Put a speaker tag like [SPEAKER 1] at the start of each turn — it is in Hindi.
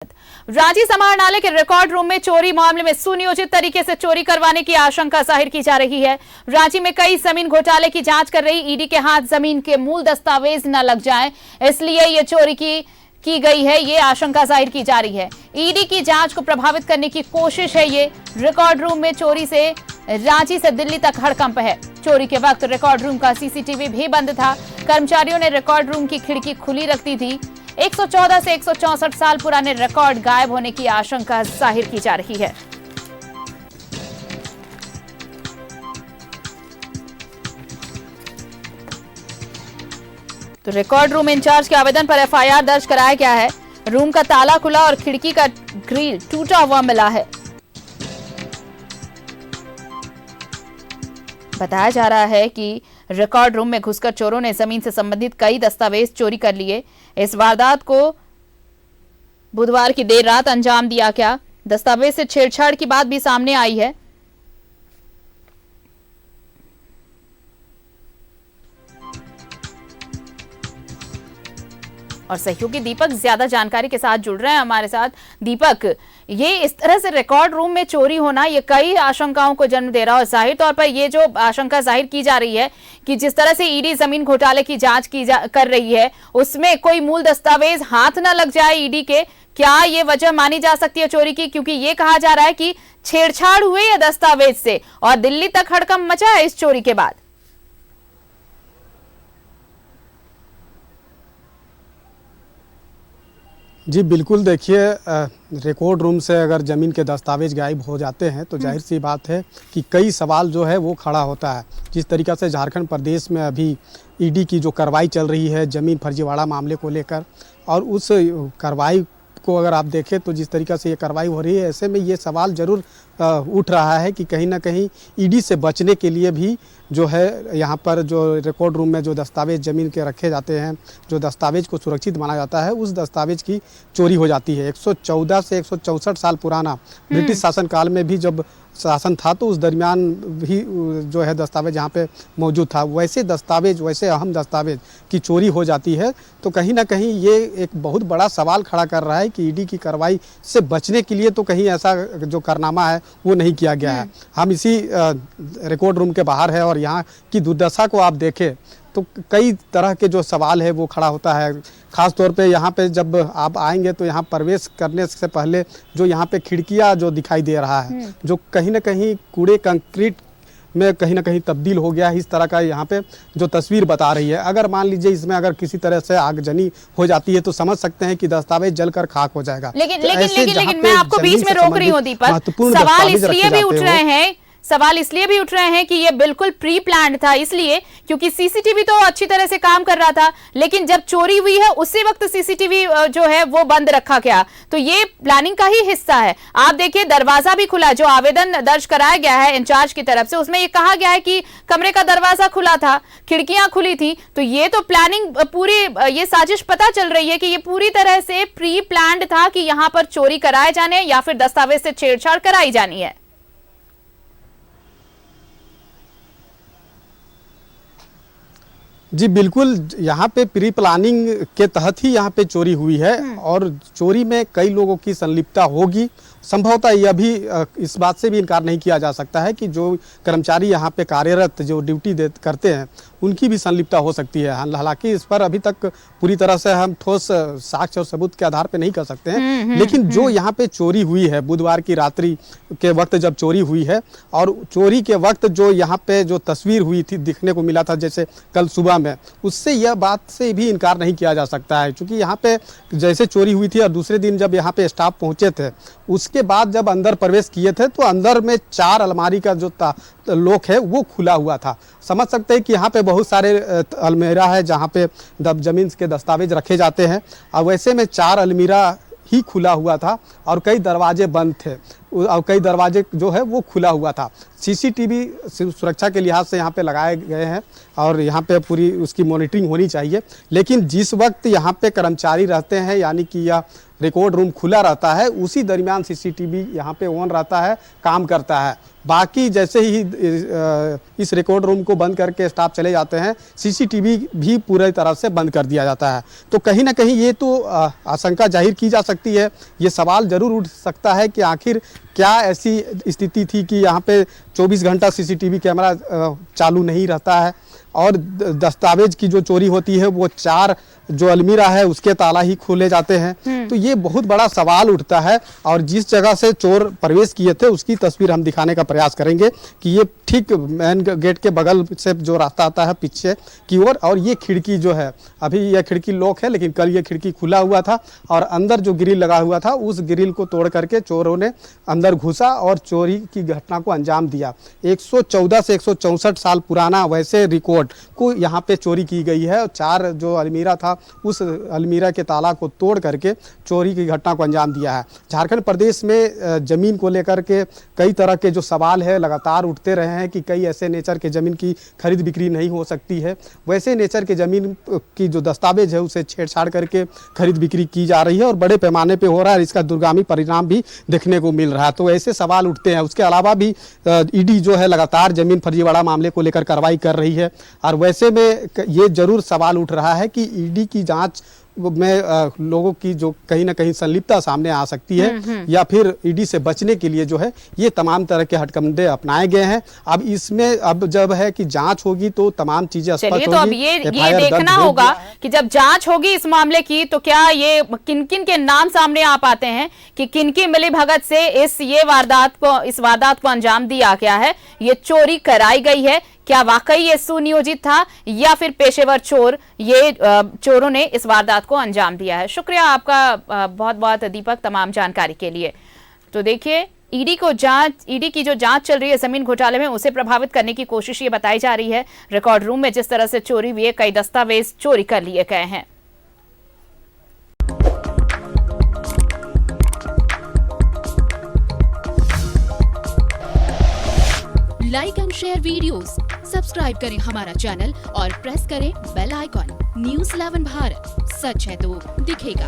[SPEAKER 1] रांची समाहरणालय के रिकॉर्ड रूम में चोरी मामले में सुनियोजित तरीके से चोरी करवाने की आशंका जाहिर की जा रही है। रांची में कई जमीन घोटाले की जांच कर रही ईडी के हाथ जमीन के मूल दस्तावेज न लग जाएं, इसलिए ये चोरी की गई है, ये आशंका जाहिर की जा रही है। ईडी की जांच को प्रभावित करने की कोशिश है। ये रिकॉर्ड रूम में चोरी से रांची से दिल्ली तक हड़कंप है। चोरी के वक्त रिकॉर्ड रूम का सीसीटीवी भी बंद था। कर्मचारियों ने रिकॉर्ड रूम की खिड़की खुली रखती थी। 114 से 164 साल पुराने रिकॉर्ड गायब होने की आशंका जाहिर की जा रही है। तो रिकॉर्ड रूम इंचार्ज के आवेदन पर एफआईआर दर्ज कराया गया है। रूम का ताला खुला और खिड़की का ग्रिल टूटा हुआ मिला है। बताया जा रहा है कि रिकॉर्ड रूम में घुसकर चोरों ने जमीन से संबंधित कई दस्तावेज चोरी कर लिए। इस वारदात को बुधवार की देर रात अंजाम दिया गया। दस्तावेज से छेड़छाड़ की बात भी सामने आई है। और सहयोगी दीपक ज्यादा जानकारी के साथ जुड़ रहे हैं हमारे साथ। दीपक, ये इस तरह से रिकॉर्ड रूम में चोरी होना ये कई आशंकाओं को जन्म दे रहा है और जाहिर तौर पर ये जो आशंका जाहिर की जा रही है कि जिस तरह से ईडी जमीन घोटाले की जांच कर रही है उसमें कोई मूल दस्तावेज हाथ न लग जाए ईडी के, क्या ये वजह मानी जा सकती है चोरी की? क्योंकि ये कहा जा रहा है कि छेड़छाड़ हुई है दस्तावेज से और दिल्ली तक हड़कंप मचा है इस चोरी के बाद।
[SPEAKER 2] जी बिल्कुल, देखिए रिकॉर्ड रूम से अगर ज़मीन के दस्तावेज गायब हो जाते हैं तो जाहिर सी बात है कि कई सवाल जो है वो खड़ा होता है। जिस तरीक़ा से झारखंड प्रदेश में अभी ईडी की जो कार्रवाई चल रही है ज़मीन फर्जीवाड़ा मामले को लेकर, और उस कार्रवाई को अगर आप देखें तो जिस तरीक़ा से ये कार्रवाई हो रही है, ऐसे में ये सवाल ज़रूर उठ रहा है कि कहीं ना कहीं ईडी से बचने के लिए भी जो है यहाँ पर जो रिकॉर्ड रूम में जो दस्तावेज ज़मीन के रखे जाते हैं, जो दस्तावेज को सुरक्षित माना जाता है, उस दस्तावेज की चोरी हो जाती है। 114 से 164 साल पुराना ब्रिटिश शासनकाल में भी जब शासन था तो उस दरमियान भी जो है दस्तावेज यहाँ पे मौजूद था। वैसे दस्तावेज, वैसे अहम दस्तावेज की चोरी हो जाती है तो कहीं ना कहीं ये एक बहुत बड़ा सवाल खड़ा कर रहा है कि ईडी की कार्रवाई से बचने के लिए तो कहीं ऐसा जो कारनामा है वो नहीं किया गया है। हम इसी रिकॉर्ड रूम के बाहर है और यहाँ की दुर्दशा को आप देखें तो कई तरह के जो सवाल है वो खड़ा होता है। ख़ास तौर पे यहाँ पे जब आप आएंगे तो यहाँ प्रवेश करने से पहले जो यहाँ पे खिड़कियाँ जो दिखाई दे रहा है, जो कहीं ना कहीं कूड़े कंक्रीट में कहीं ना कहीं तब्दील हो गया है, इस तरह का यहाँ पे जो तस्वीर बता रही है। अगर मान लीजिए इसमें अगर किसी तरह से आगजनी हो जाती है तो समझ सकते हैं कि दस्तावेज जलकर खाक हो जाएगा।
[SPEAKER 1] लेकिन मैं आपको बीच में रोक रही हूँ दीपक, सवाल इसलिए भी उठ रहे हैं कि ये बिल्कुल प्री प्लान्ड था, इसलिए क्योंकि सीसीटीवी तो अच्छी तरह से काम कर रहा था, लेकिन जब चोरी हुई है उसी वक्त सीसीटीवी जो है वो बंद रखा गया, तो ये प्लानिंग का ही हिस्सा है। आप देखिए दरवाजा भी खुला, जो आवेदन दर्ज कराया गया है इंचार्ज की तरफ से उसमें ये कहा गया है कि कमरे का दरवाजा खुला था, खिड़कियां खुली थी, तो ये तो प्लानिंग पूरी, ये साजिश पता चल रही है कि ये पूरी तरह से प्री प्लान्ड था कि यहाँ पर चोरी कराए जाने या फिर दस्तावेज से छेड़छाड़ कराई जानी है।
[SPEAKER 2] जी बिल्कुल, यहाँ पे प्री प्लानिंग के तहत ही यहाँ पे चोरी हुई है और चोरी में कई लोगों की संलिप्तता होगी। संभवतः यह भी इस बात से भी इनकार नहीं किया जा सकता है कि जो कर्मचारी यहाँ पे कार्यरत जो ड्यूटी करते हैं उनकी भी संलिप्तता हो सकती है। हालांकि इस पर अभी तक पूरी तरह से हम ठोस साक्ष्य और सबूत के आधार पे नहीं कर सकते हैं, लेकिन जो यहाँ पे चोरी हुई है बुधवार की रात्रि के वक्त जब चोरी हुई है और चोरी के वक्त जो यहाँ पे जो तस्वीर हुई थी, दिखने को मिला था जैसे कल सुबह में, उससे यह बात से भी इनकार नहीं किया जा सकता है। क्योंकि यहाँ पे जैसे चोरी हुई थी और दूसरे दिन जब यहाँ पे स्टाफ पहुँचे थे, उसके बाद जब अंदर प्रवेश किए थे तो अंदर में 4 अलमारी का जो लॉक है वो खुला हुआ था। समझ सकते हैं कि यहाँ पे बहुत सारे अलमीरा है जहाँ पे ज़मीन के दस्तावेज रखे जाते हैं, और वैसे में 4 अलमीरा ही खुला हुआ था और कई दरवाजे बंद थे और कई दरवाजे जो है वो खुला हुआ था। सीसीटीवी सुरक्षा के लिहाज से यहाँ पे लगाए गए हैं और यहाँ पे पूरी उसकी मॉनिटरिंग होनी चाहिए, लेकिन जिस वक्त यहाँ पे कर्मचारी रहते हैं, यानी कि यह रिकॉर्ड रूम खुला रहता है उसी दरमियान सीसीटीवी यहाँ पे ऑन रहता है, काम करता है। बाकी जैसे ही इस रिकॉर्ड रूम को बंद करके स्टाफ चले जाते हैं, सीसीटीवी भी पूरी तरह से बंद कर दिया जाता है। तो कहीं ना कहीं ये तो आशंका जाहिर की जा सकती है, ये सवाल जरूर उठ सकता है कि आखिर क्या ऐसी स्थिति थी कि यहाँ पे 24 घंटा सीसीटीवी कैमरा चालू नहीं रहता है और दस्तावेज की जो चोरी होती है वो 4 जो अलमीरा है उसके ताला ही खोले जाते हैं। तो ये बहुत बड़ा सवाल उठता है और जिस जगह से चोर प्रवेश किए थे उसकी तस्वीर हम दिखाने का प्रयास करेंगे कि ये ठीक मेन गेट के बगल से जो रास्ता आता है पीछे की ओर, और ये खिड़की जो है, अभी यह खिड़की लॉक है लेकिन कल ये खिड़की खुला हुआ था और अंदर जो ग्रिल लगा हुआ था उस ग्रिल को तोड़ करके चोरों ने अंदर घुसा और चोरी की घटना को अंजाम दिया। 114 से 164 साल पुराना वैसे रिकॉर्ड को यहाँ पे चोरी की गई है और 4 जो अलमीरा था उस अलमीरा के ताला को तोड़ करके चोरी की घटना को अंजाम दिया है। झारखंड प्रदेश में ज़मीन को लेकर के कई तरह के जो सवाल है लगातार उठते रहे हैं कि कई ऐसे नेचर के ज़मीन की खरीद बिक्री नहीं हो सकती है, वैसे नेचर के ज़मीन की जो दस्तावेज है उसे छेड़छाड़ करके खरीद बिक्री की जा रही है और बड़े पैमाने पे हो रहा है। इसका दूरगामी परिणाम भी देखने को मिल रहा है। तो ऐसे सवाल उठते हैं। उसके अलावा भी ईडी जो है लगातार ज़मीन फर्जीवाड़ा मामले को लेकर कार्रवाई कर रही है और वैसे में ये जरूर सवाल उठ रहा है कि ईडी की जांच में लोगों की जो कहीं ना कहीं संलिप्तता सामने आ सकती है या फिर ईडी से बचने के लिए जो है ये तमाम तरह के हटकंडे अपनाए गए हैं। अब इसमें अब जब है कि जांच होगी तो तमाम चीजें स्पष्ट होगी।
[SPEAKER 1] तो अब ये देखना होगा कि जब जांच होगी इस मामले की तो क्या ये किन किन के नाम सामने आ पाते हैं कि किन की मिलीभगत से इस वारदात को अंजाम दिया गया है, ये चोरी कराई गई है, क्या वाकई ये सुनियोजित था या फिर पेशेवर चोरों ने इस वारदात को अंजाम दिया है। शुक्रिया आपका बहुत बहुत दीपक तमाम जानकारी के लिए। तो देखिए ईडी की जो जांच चल रही है जमीन घोटाले में उसे प्रभावित करने की कोशिश ये बताई जा रही है। रिकॉर्ड रूम में जिस तरह से चोरी हुई है, कई दस्तावेज चोरी कर लिए गए हैं।
[SPEAKER 3] Like and share videos, subscribe करें हमारा चैनल और प्रेस करें बेल आइकॉन। न्यूज़ 11 भारत, सच है तो दिखेगा।